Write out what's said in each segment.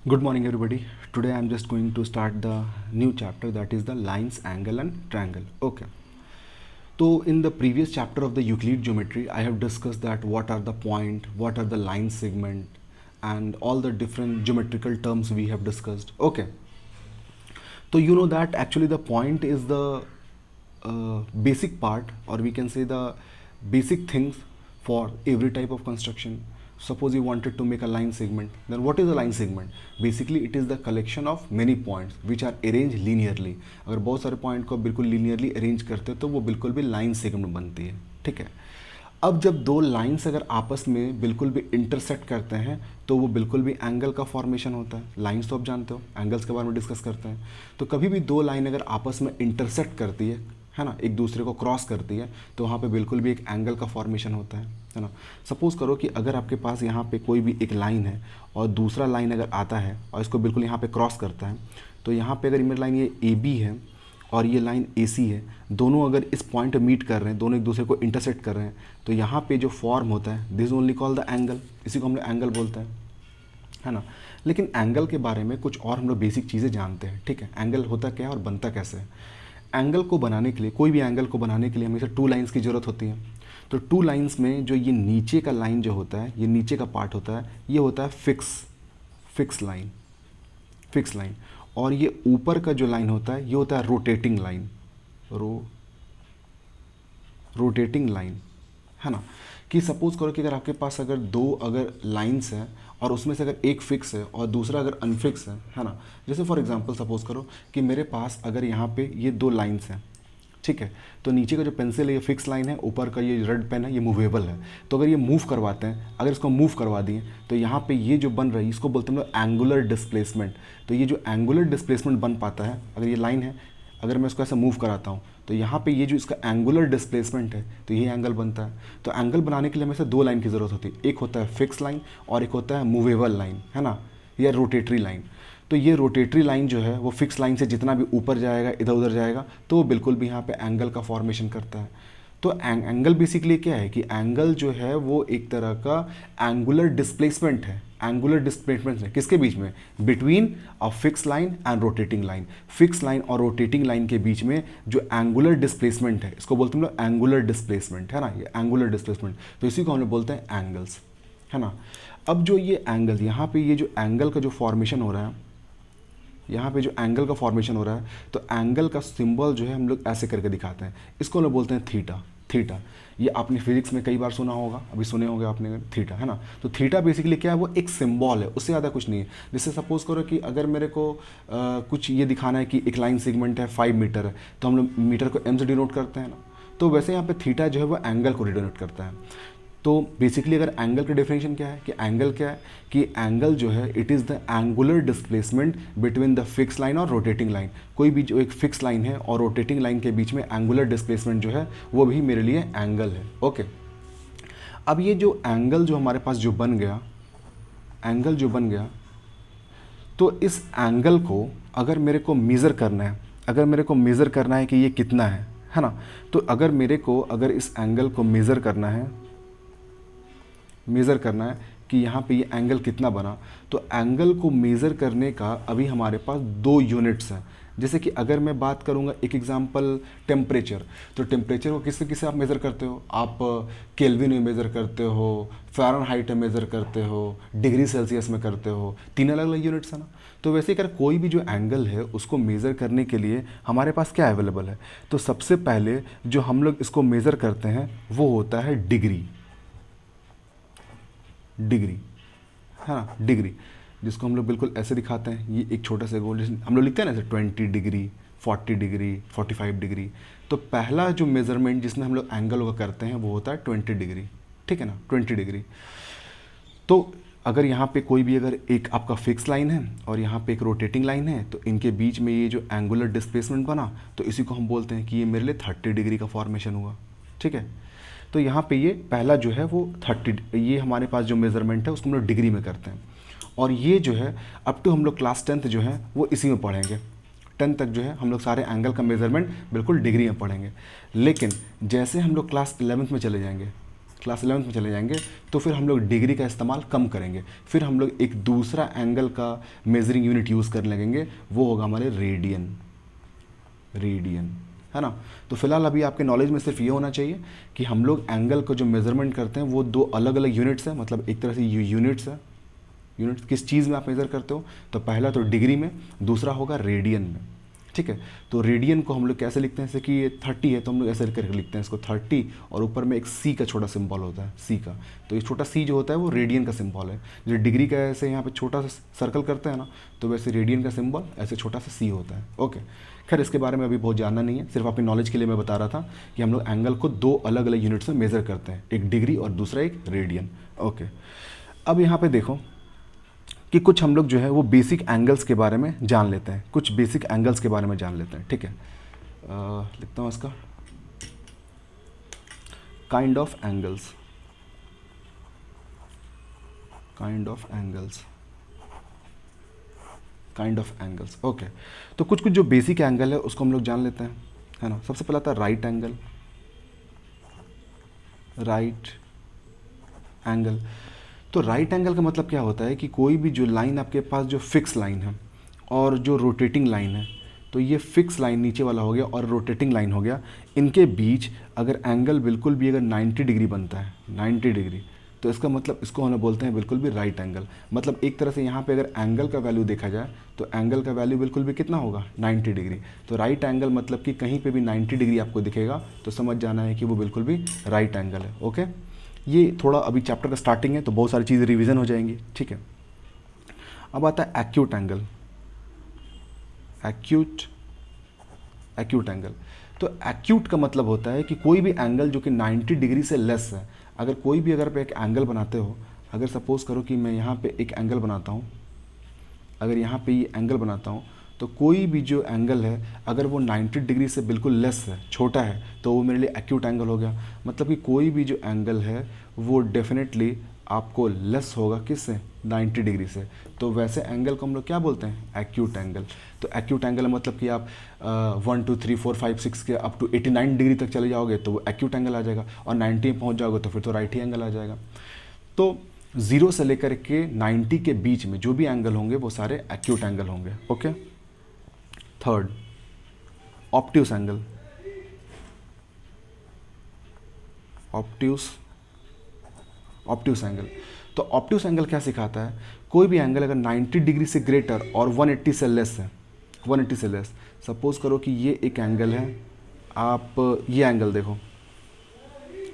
Good morning, everybody. Today I am just going to start the new chapter, that is the lines, angle, and triangle. Okay. So in the previous chapter of the Euclid geometry, I have discussed that what are the point, what are the line segment, and all the different geometrical terms we have discussed. Okay. So you know that actually the point is the basic part, or we can say the basic things for every type of construction. Suppose you wanted to make a line segment, then what is a line segment? Basically it is the collection of many points which are arranged linearly. अगर बहुत सारे point को बिल्कुल linearly arrange करते हैं तो वो बिल्कुल भी line segment बनती है. ठीक है. अब जब दो लाइंस अगर आपस में बिल्कुल भी इंटरसेक्ट करते हैं तो वो बिल्कुल भी एंगल का फॉर्मेशन होता है. लाइंस तो आप जानते हो, एंगल्स के बारे में डिस्कस करते हैं. तो कभी भी दो लाइन अगर आपस में इंटरसेक्ट करती है ना, एक दूसरे को क्रॉस करती है, तो वहाँ पे बिल्कुल भी एक एंगल का फॉर्मेशन होता है ना. सपोज करो कि अगर आपके पास यहाँ पे कोई भी एक लाइन है और दूसरा लाइन अगर आता है और इसको बिल्कुल यहाँ पे क्रॉस करता है, तो यहाँ पे अगर इमेज लाइन ये ए बी है और ये लाइन ए सी है, दोनों अगर इस पॉइंट मीट कर रहे हैं, दोनों एक दूसरे को इंटरसेक्ट कर रहे हैं, तो यहाँ पे जो फॉर्म होता है this only call the angle. इसी को हम लोग एंगल बोलते हैं, है ना. लेकिन एंगल के बारे में कुछ और हम लोग बेसिक चीज़ें जानते हैं. ठीक है, एंगल होता क्या है और बनता कैसे है. एंगल को बनाने के लिए, कोई भी एंगल को बनाने के लिए हमेशा टू लाइंस की ज़रूरत होती है. तो टू लाइंस में जो ये नीचे का लाइन जो होता है, ये नीचे का पार्ट होता है, ये होता है फिक्स लाइन. और ये ऊपर का जो लाइन होता है ये होता है रोटेटिंग लाइन, है ना. कि सपोज करो कि अगर आपके पास अगर दो लाइंस हैं और उसमें से अगर एक फिक्स है और दूसरा अगर अनफिक्स है ना. जैसे फॉर एग्जांपल सपोज करो कि मेरे पास अगर यहाँ पे ये दो लाइंस हैं, ठीक है, तो नीचे का जो पेंसिल है ये फिक्स लाइन है, ऊपर का ये रेड पेन है ये मूवेबल है. तो अगर ये मूव करवाते हैं, अगर इसको मूव करवा दिए, तो यहाँ पे ये जो बन रही है इसको बोलते हैं हम लोग एंगुलर डिस्प्लेसमेंट. तो ये जो एंगुलर डिस्प्लेसमेंट बन पाता है, अगर ये लाइन है, अगर मैं इसको ऐसा मूव कराता हूँ, तो यहाँ पे ये जो इसका एंगुलर डिस्प्लेसमेंट है, तो ये एंगल बनता है. तो एंगल बनाने के लिए हमेशा दो लाइन की ज़रूरत होती है. एक होता है फिक्स लाइन और एक होता है मूवेबल लाइन, है ना, या रोटेटरी लाइन. तो ये रोटेटरी लाइन जो है वो फिक्स लाइन से जितना भी ऊपर जाएगा, इधर उधर जाएगा, तो वो बिल्कुल भी यहाँ पे एंगल का फॉर्मेशन करता है. तो एंगल बेसिकली क्या है कि एंगल जो है वो एक तरह का एंगुलर डिस्प्लेसमेंट है. एंगुलर डिस्प्लेसमेंट है किसके बीच में? Between a fix line and rotating line. Fix line और रोटेटिंग लाइन के बीच में जो एंगुलर डिस्प्लेसमेंट है, इसको बोलते हैं हम लोग एंगुलर डिस्प्लेसमेंट, है ना, ये एंगुलर डिस्प्लेसमेंट. तो इसी को हम लोग बोलते हैं एंगल्स, है ना. अब जो ये एंगल, यहाँ पे ये जो एंगल का जो फॉर्मेशन हो रहा है, यहाँ पे जो एंगल का फॉर्मेशन हो रहा है, तो एंगल का सिंबल जो है हम लोग ऐसे करके दिखाते हैं. इसको हम लोग बोलते हैं थीटा. ये आपने फिजिक्स में कई बार सुना होगा, अभी सुने होंगे आपने थीटा, है ना. तो थीटा बेसिकली क्या है, वो एक सिंबल है, उससे ज़्यादा कुछ नहीं है. जैसे सपोज करो कि अगर मेरे को कुछ ये दिखाना है कि एक लाइन सेगमेंट है 5 मीटर है, तो हम लोग मीटर को एम से डिनोट करते हैं ना. तो वैसे यहाँ पे थीटा जो है वो एंगल को डिनोट करता है. तो बेसिकली अगर एंगल का डेफिनेशन क्या है कि एंगल क्या है कि एंगल जो है it is the angular displacement between the fix line और रोटेटिंग लाइन. कोई भी जो एक फिक्स लाइन है और रोटेटिंग लाइन के बीच में एंगुलर डिस्प्लेसमेंट जो है वो भी मेरे लिए एंगल है. ओके. अब ये जो एंगल जो हमारे पास जो बन गया, तो इस एंगल को अगर मेरे को मेज़र करना है कि ये कितना है ना. तो अगर इस एंगल को मेज़र करना है कि यहाँ पे ये एंगल कितना बना, तो एंगल को मेज़र करने का अभी हमारे पास दो यूनिट्स हैं. जैसे कि अगर मैं बात करूँगा एक एग्जांपल टेम्परेचर, तो टेम्परेचर को किससे आप मेज़र करते हो? आप केल्विन में मेज़र करते हो, फ़ारेनहाइट में मेज़र करते हो, डिग्री सेल्सियस में करते हो. तीन अलग अलग यूनिट्स है ना. तो वैसे अगर कोई भी जो एंगल है उसको मेज़र करने के लिए हमारे पास क्या अवेलेबल है, तो सबसे पहले जो हम लोग इसको मेज़र करते हैं वो होता है डिग्री, हाँ डिग्री, जिसको हम लोग बिल्कुल ऐसे दिखाते हैं. ये एक छोटा सा गोल, जैसे हम लोग लिखते हैं ना ऐसे 20 डिग्री, 40 डिग्री, 45 डिग्री. तो पहला जो मेज़रमेंट जिसमें हम लोग एंगल का करते हैं वो होता है 20 डिग्री. ठीक है ना, 20 डिग्री. तो अगर यहाँ पे कोई भी अगर एक आपका फिक्स लाइन है और यहाँ पे एक रोटेटिंग लाइन है, तो इनके बीच में ये जो एंगुलर डिस्प्लेसमेंट बना, तो इसी को हम बोलते हैं कि ये मेरे लिए 30 डिग्री का फॉर्मेशन हुआ. ठीक है. तो यहाँ पे ये पहला जो है वो 30, ये हमारे पास जो मेज़रमेंट है उसको हम लोग डिग्री में करते हैं. और ये जो है अप टू हम लोग क्लास 10th जो है वो इसी में पढ़ेंगे. 10 तक जो है हम लोग सारे एंगल का मेज़रमेंट बिल्कुल डिग्री में पढ़ेंगे. लेकिन जैसे हम लोग क्लास 11th में चले जाएंगे, क्लास 11th में चले जाएंगे तो फिर हम लोग डिग्री का इस्तेमाल कम करेंगे, फिर हम लोग एक दूसरा एंगल का मेजरिंग यूनिट यूज़ करने लगेंगे, वो होगा हमारे रेडियन। रेडियन है ना। तो फिलहाल अभी आपके नॉलेज में सिर्फ ये होना चाहिए कि हम लोग एंगल को जो मेजरमेंट करते हैं वो दो अलग अलग यूनिट्स हैं, मतलब एक तरह से यूनिट्स है। यूनिट्स किस चीज़ में आप मेज़र करते हो, तो पहला तो डिग्री में, दूसरा होगा रेडियन में। ठीक है, तो रेडियन को हम लोग कैसे लिखते हैं, जैसे कि ये 30 है तो हम लोग ऐसे करके लिखते हैं इसको 30, और ऊपर में एक सी का छोटा सिंबल होता है, सी का। तो ये छोटा सी जो होता है वो रेडियन का सिंबल है। जो डिग्री का ऐसे यहाँ पे छोटा सा सर्कल करते हैं ना, तो वैसे रेडियन का सिंबल ऐसे छोटा सा सी होता है। ओके, खैर इसके बारे में अभी बहुत जानना नहीं है, सिर्फ अपनी नॉलेज के लिए मैं बता रहा था कि हम लोग एंगल को दो अलग अलग यूनिट्स में मेज़र करते हैं, एक डिग्री और दूसरा एक रेडियन। ओके, अब यहाँ पे देखो कि कुछ हम लोग जो है वो बेसिक एंगल्स के बारे में जान लेते हैं, कुछ बेसिक एंगल्स के बारे में जान लेते हैं। ठीक है, लिखता हूँ इसका kind of angles, kind of angles, kind of angles. Okay, तो कुछ कुछ जो बेसिक एंगल है उसको हम लोग जान लेते हैं, है ना। सबसे पहला था राइट एंगल, राइट एंगल। तो राइट एंगल का मतलब क्या होता है कि कोई भी जो लाइन आपके पास जो फिक्स लाइन है और जो रोटेटिंग लाइन है, तो ये फिक्स लाइन नीचे वाला हो गया और रोटेटिंग लाइन हो गया, इनके बीच अगर एंगल बिल्कुल भी अगर 90 डिग्री बनता है, 90 डिग्री, तो इसका मतलब इसको हम बोलते हैं बिल्कुल भी राइट एंगल। मतलब एक तरह से यहाँ पे अगर एंगल का वैल्यू देखा जाए तो एंगल का वैल्यू बिल्कुल भी कितना होगा, 90 डिग्री। तो राइट एंगल मतलब कि कहीं पे भी 90 डिग्री आपको दिखेगा तो समझ जाना है कि वो बिल्कुल भी राइट एंगल है। ओके, ये थोड़ा अभी चैप्टर का स्टार्टिंग है तो बहुत सारी चीज़ें रिवीजन हो जाएंगी। ठीक है, अब आता है acute angle, acute, acute angle. तो एक्यूट का मतलब होता है कि कोई भी एंगल जो कि 90 डिग्री से लेस है, अगर कोई भी अगर पे एक एंगल बनाते हो, अगर सपोज करो कि मैं यहाँ पे एक एंगल बनाता हूँ, अगर यहाँ पे ये एंगल बनाता हूँ, तो कोई भी जो एंगल है अगर वो 90 डिग्री से बिल्कुल लेस है, छोटा है, तो वो मेरे लिए एक्यूट एंगल हो गया। मतलब कि कोई भी जो एंगल है वो डेफिनेटली आपको लेस होगा किससे, 90 डिग्री से। तो वैसे एंगल को हम लोग क्या बोलते हैं, एक्यूट एंगल। तो एक्यूट एंगल मतलब कि आप 1 2 3 4 5 6 के अप टू 89 डिग्री तक चले जाओगे तो वो एक्यूट एंगल आ जाएगा, और 90 में पहुँच जाओगे तो फिर तो राइट ही एंगल आ जाएगा। तो 0 से लेकर के 90 के बीच में जो भी एंगल होंगे वो सारे एक्यूट एंगल होंगे। Okay, third obtuse angle, obtuse, obtuse angle. तो ऑब्ट्यूस एंगल क्या सिखाता है, कोई भी एंगल अगर 90 डिग्री से ग्रेटर और 180 से लेस है, 180 से लेस, सपोज करो कि ये एक एंगल है, आप ये एंगल देखो,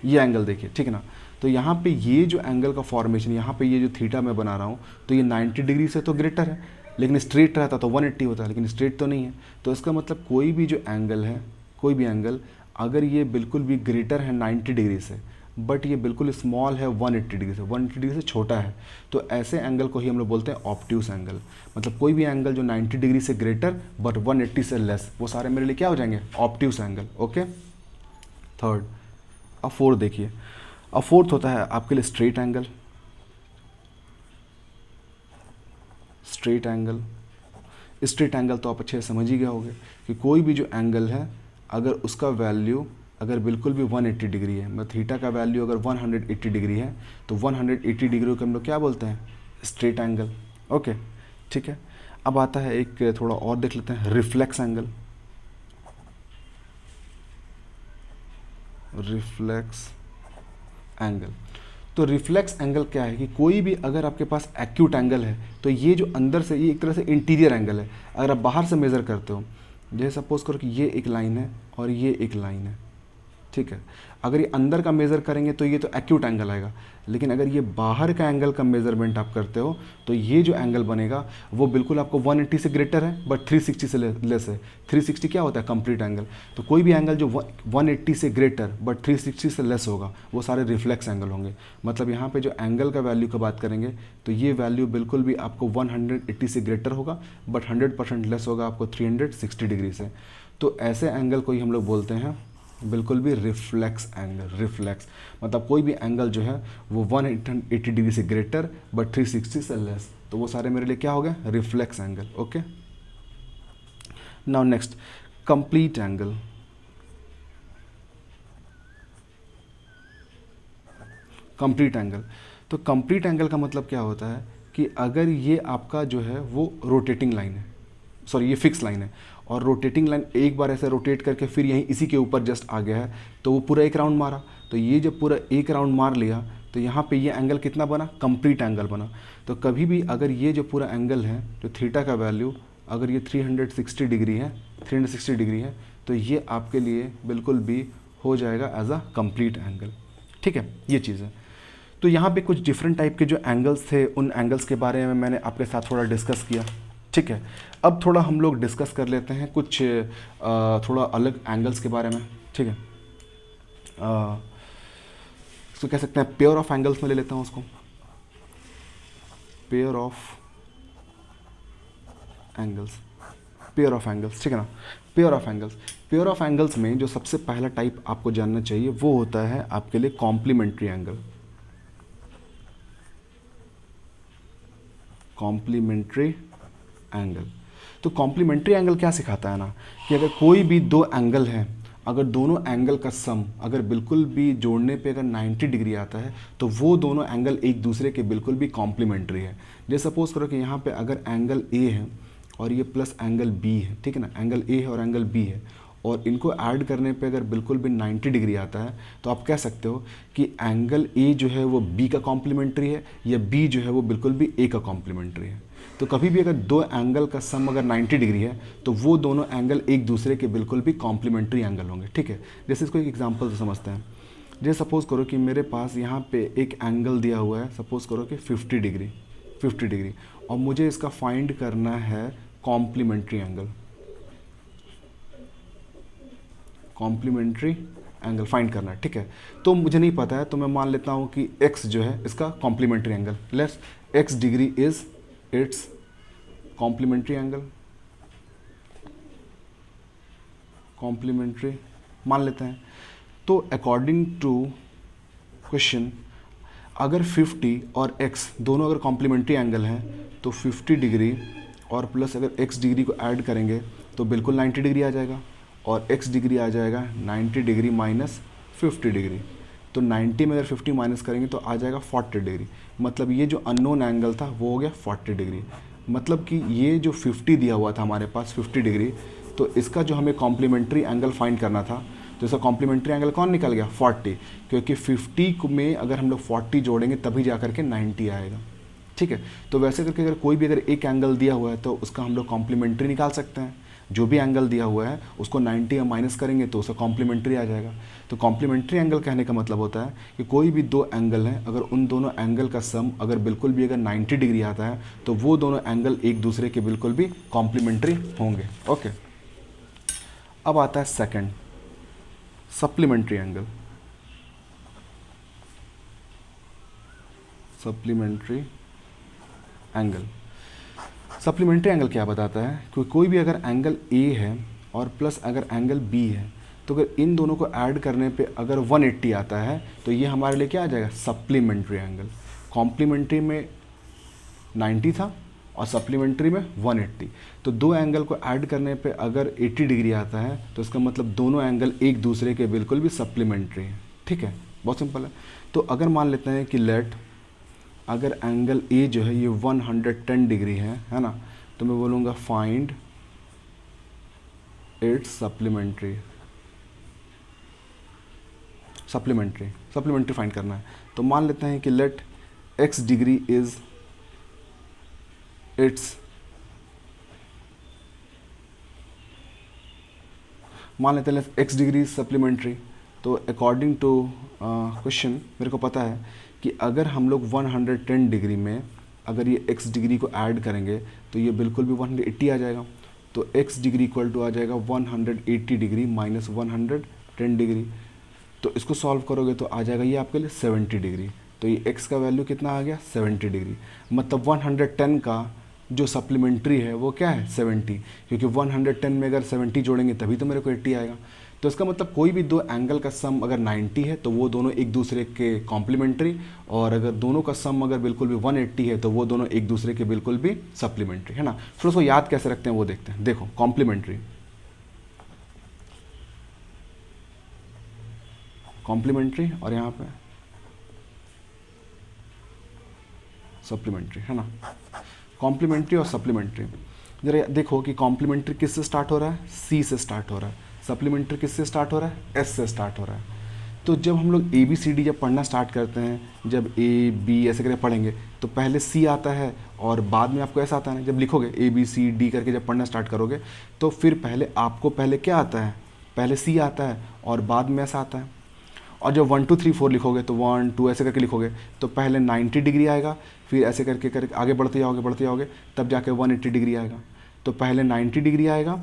ये एंगल देखिए, ठीक है ना। तो यहाँ पे ये जो एंगल का फॉर्मेशन, यहाँ पे ये जो थीटा मैं बना रहा हूँ, तो ये 90 डिग्री से तो ग्रेटर है, लेकिन स्ट्रेट रहता तो 180 होता है, लेकिन स्ट्रेट तो नहीं है। तो इसका मतलब कोई भी जो एंगल है, कोई भी एंगल अगर ये बिल्कुल भी ग्रेटर है 90 डिग्री से, बट ये बिल्कुल स्मॉल है 180 डिग्री से, 180 डिग्री से छोटा है, तो ऐसे एंगल को ही हम लोग बोलते हैं ऑब्ट्यूस एंगल। मतलब कोई भी एंगल जो 90 डिग्री से ग्रेटर बट 180 से लेस, वो सारे मेरे लिए क्या हो जाएंगे, ऑब्ट्यूस एंगल। Okay, third. अब फोर्थ देखिए, अब फोर्थ होता है आपके लिए straight angle, straight angle. Straight angle तो आप अच्छे से समझ ही गए होंगे कि कोई भी जो एंगल है अगर उसका वैल्यू अगर बिल्कुल भी 180 डिग्री है, मतलब थीटा का वैल्यू अगर 180 डिग्री है, तो 180 डिग्री को हम लोग क्या बोलते हैं, स्ट्रेट एंगल। ओके, ठीक है। अब आता है एक थोड़ा और देख लेते हैं, रिफ्लेक्स एंगल, रिफ्लेक्स एंगल। तो रिफ्लेक्स एंगल क्या है कि कोई भी अगर आपके पास एक्यूट एंगल है, तो ये जो अंदर से, ये एक तरह से इंटीरियर एंगल है। अगर आप बाहर से मेज़र करते हो, जैसे सपोज करो कि ये एक लाइन है और ये एक लाइन है, ठीक है। अगर ये अंदर का मेज़र करेंगे तो ये तो एक्यूट एंगल आएगा, लेकिन अगर ये बाहर का एंगल का मेज़रमेंट आप करते हो तो ये जो एंगल बनेगा वो बिल्कुल आपको 180 से ग्रेटर है बट 360 से लेस है। 360 क्या होता है, कंप्लीट एंगल। तो कोई भी एंगल जो 180 से ग्रेटर बट 360 से लेस होगा वो सारे रिफ्लेक्स एंगल होंगे। मतलब यहाँ पे जो एंगल का वैल्यू का बात करेंगे तो ये वैल्यू बिल्कुल भी आपको 180 से ग्रेटर होगा बट 100% लेस होगा आपको 360 डिग्री से। तो ऐसे एंगल को ही हम लोग बोलते हैं बिल्कुल भी रिफ्लेक्स एंगल। रिफ्लेक्स मतलब कोई भी एंगल जो है वो 180 डिग्री से ग्रेटर बट 360 से लेस, तो वो सारे मेरे लिए क्या हो गए, reflex angle. Okay, now next complete angle. Complete angle. तो कंप्लीट एंगल का मतलब क्या होता है कि अगर ये आपका जो है वो रोटेटिंग लाइन है, सॉरी ये फिक्स लाइन है, और रोटेटिंग लाइन एक बार ऐसे रोटेट करके फिर यहीं इसी के ऊपर जस्ट आ गया है, तो वो पूरा एक राउंड मारा, तो ये जब पूरा एक राउंड मार लिया तो यहाँ पे ये एंगल कितना बना, कंप्लीट एंगल बना। तो कभी भी अगर ये जो पूरा एंगल है, जो थीटा का वैल्यू अगर ये 360 डिग्री है, 360 डिग्री है, तो ये आपके लिए बिल्कुल भी हो जाएगा एज अ कंप्लीट एंगल। ठीक है, ये चीज़ है। तो यहाँ पे कुछ डिफरेंट टाइप के जो एंगल्स थे, उन एंगल्स के बारे में मैंने आपके साथ थोड़ा डिस्कस किया। ठीक है, अब थोड़ा हम लोग डिस्कस कर लेते हैं कुछ थोड़ा अलग एंगल्स के बारे में। ठीक है, इसको कह सकते हैं पेयर ऑफ एंगल्स में ले लेता हूँ उसको, pair of angles, pair of angles. ठीक है ना, pair of angles. Pair of angles में जो सबसे पहला टाइप आपको जानना चाहिए वो होता है आपके लिए कॉम्प्लीमेंट्री एंगल। Complementary angle. तो कॉम्प्लीमेंट्री एंगल क्या सिखाता है ना, कि अगर कोई भी दो एंगल है, अगर दोनों एंगल का सम अगर बिल्कुल भी जोड़ने पे अगर 90 डिग्री आता है, तो वो दोनों एंगल एक दूसरे के बिल्कुल भी कॉम्प्लीमेंट्री है। जैसे सपोज करो कि यहाँ पे अगर एंगल ए है और ये प्लस एंगल बी है, ठीक है ना, एंगल ए है और एंगल बी है, और इनको ऐड करने पे अगर बिल्कुल भी 90 डिग्री आता है, तो आप कह सकते हो कि एंगल ए जो है वो बी का कॉम्प्लीमेंट्री है, या बी जो है वो बिल्कुल भी ए का कॉम्प्लीमेंट्री है। तो कभी भी अगर दो एंगल का सम अगर 90 डिग्री है, तो वो दोनों एंगल एक दूसरे के बिल्कुल भी कॉम्प्लीमेंट्री एंगल होंगे। ठीक है, जैसे इसको एक एग्जांपल से समझते हैं। जैसे सपोज़ करो कि मेरे पास यहाँ पे एक एंगल दिया हुआ है, सपोज़ करो कि 50 डिग्री, 50 डिग्री, और मुझे इसका फाइंड करना है complementary angle. Complementary angle find करना है। ठीक है, तो मुझे नहीं पता है, तो मैं मान लेता हूँ कि x जो है इसका complementary angle, let's x degree is its complementary angle, complementary मान लेते हैं। तो अकॉर्डिंग टू क्वेश्चन, अगर 50 और x दोनों अगर कॉम्प्लीमेंट्री एंगल हैं, तो 50 डिग्री और प्लस अगर x डिग्री को ऐड करेंगे तो बिल्कुल 90 डिग्री आ जाएगा, और x डिग्री आ जाएगा 90 डिग्री माइनस 50 डिग्री। तो 90 में अगर 50 माइनस करेंगे तो आ जाएगा 40 डिग्री। मतलब ये जो अननोन एंगल था वो हो गया 40 डिग्री। मतलब कि ये जो 50 दिया हुआ था हमारे पास 50 डिग्री, तो इसका जो हमें कॉम्प्लीमेंट्री एंगल फाइंड करना था, तो इसका कॉम्प्लीमेंट्री एंगल कौन निकल गया, 40, क्योंकि 50 में अगर हम लोग 40 जोड़ेंगे तभी जा करके 90 आएगा। ठीक है, तो वैसे करके अगर कोई भी अगर एक एंगल दिया हुआ है तो उसका हम लोग कॉम्प्लीमेंट्री निकाल सकते हैं। जो भी एंगल दिया हुआ है उसको 90 या माइनस करेंगे तो उसका कॉम्प्लीमेंट्री आ जाएगा। तो कॉम्प्लीमेंट्री एंगल कहने का मतलब होता है कि कोई भी दो एंगल हैं, अगर उन दोनों एंगल का सम अगर बिल्कुल भी अगर 90 डिग्री आता है, तो वो दोनों एंगल एक दूसरे के बिल्कुल भी कॉम्प्लीमेंट्री होंगे। ओके, अब आता है second, supplementary angle. Supplementary angle, supplementary angle क्या बताता है कि कोई भी अगर एंगल ए है और प्लस अगर एंगल बी है, तो अगर इन दोनों को ऐड करने पे अगर 180 आता है, तो ये हमारे लिए क्या आ जाएगा, सप्लीमेंट्री एंगल। कॉम्प्लीमेंट्री में 90 था और सप्लीमेंट्री में 180, तो दो एंगल को ऐड करने पे अगर 80 डिग्री आता है, तो इसका मतलब दोनों एंगल एक दूसरे के बिल्कुल भी सप्लीमेंट्री हैं। ठीक है, बहुत सिंपल है। तो अगर मान लेते हैं कि लेट अगर एंगल ए जो है ये 110 डिग्री है ना, तो मैं बोलूँगा find its supplementary, supplementary find करना है। तो मान लेते हैं कि let x degree is its, मान लेते हैं x डिग्री सप्लीमेंट्री। तो अकॉर्डिंग टू क्वेश्चन मेरे को पता है कि अगर हम लोग 110 डिग्री में अगर ये x डिग्री को ऐड करेंगे तो ये बिल्कुल भी 180 आ जाएगा। तो x डिग्री इक्वल टू आ जाएगा 180 डिग्री माइनस 110 डिग्री। तो इसको सॉल्व करोगे तो आ जाएगा ये आपके लिए 70 डिग्री। तो ये x का वैल्यू कितना आ गया, 70 डिग्री। मतलब 110 का जो सप्लीमेंट्री है वो क्या है, 70, क्योंकि 110 में अगर 70 जोड़ेंगे तभी तो मेरे को 80 आएगा। तो इसका मतलब कोई भी दो एंगल का सम अगर 90 है तो वो दोनों एक दूसरे के कॉम्प्लीमेंट्री, और अगर दोनों का सम अगर बिल्कुल भी 180 है तो वो दोनों एक दूसरे के बिल्कुल भी सप्लीमेंट्री, है ना। फिर उसको याद कैसे रखते हैं वो देखते हैं। देखो कॉम्प्लीमेंट्री, कॉम्प्लीमेंट्री और यहाँ पे सप्लीमेंट्री, है ना। कॉम्प्लीमेंट्री और सप्लीमेंट्री, जरा देखो कि कॉम्प्लीमेंट्री किससे स्टार्ट हो रहा है, सी से स्टार्ट हो रहा है, सप्लीमेंट्री किससे स्टार्ट हो रहा है, एस से स्टार्ट हो रहा है। तो जब हम लोग ए बी सी डी जब पढ़ना स्टार्ट करते हैं, जब ए बी ऐसे करके पढ़ेंगे तो पहले सी आता है और बाद में आपको ऐसा आता है ना, जब लिखोगे ए बी सी डी करके जब पढ़ना स्टार्ट करोगे तो फिर पहले आपको पहले क्या आता है, पहले सी आता है और बाद में ऐसा आता है। और जब 1 2 3 4 लिखोगे तो 1 2 ऐसे करके लिखोगे तो पहले 90 डिग्री आएगा, फिर ऐसे करके आगे बढ़ते जाओगे तब जाके 180 डिग्री आएगा। तो पहले 90 डिग्री आएगा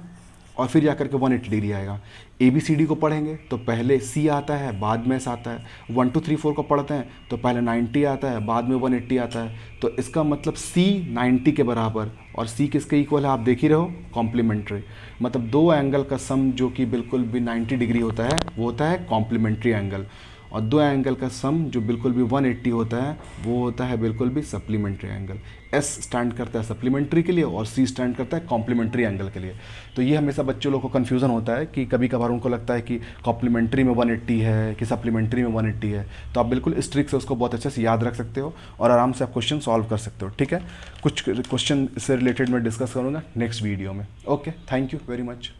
और फिर जाकर के 180 डिग्री आएगा। ए बी सी डी को पढ़ेंगे तो पहले सी आता है बाद में एस आता है। 1 2 3 4 को पढ़ते हैं तो पहले 90 आता है बाद में 180 आता है। तो इसका मतलब सी 90 के बराबर और सी किसके इक्वल है, आप देख ही रहे हो, कॉम्प्लीमेंट्री। मतलब दो एंगल का सम जो कि बिल्कुल भी 90 डिग्री होता है वो होता है कॉम्प्लीमेंट्री एंगल, और दो एंगल का सम जो बिल्कुल भी 180 होता है वो होता है बिल्कुल भी सप्लीमेंट्री एंगल। एस स्टैंड करता है सप्लीमेंट्री के लिए और सी स्टैंड करता है कॉम्प्लीमेंट्री एंगल के लिए। तो ये हमेशा बच्चों लोगों को कन्फ्यूज़न होता है कि कभी कभार उनको लगता है कि कॉम्प्लीमेंट्री में 180 है कि सप्लीमेंट्री में 180 है। तो आप बिल्कुल इस ट्रिक से उसको बहुत अच्छे से याद रख सकते हो और आराम से आप क्वेश्चन सॉल्व कर सकते हो। ठीक है, कुछ क्वेश्चन इससे रिलेटेड मैं डिस्कस करूँगा नेक्स्ट वीडियो में। Okay, thank you very much.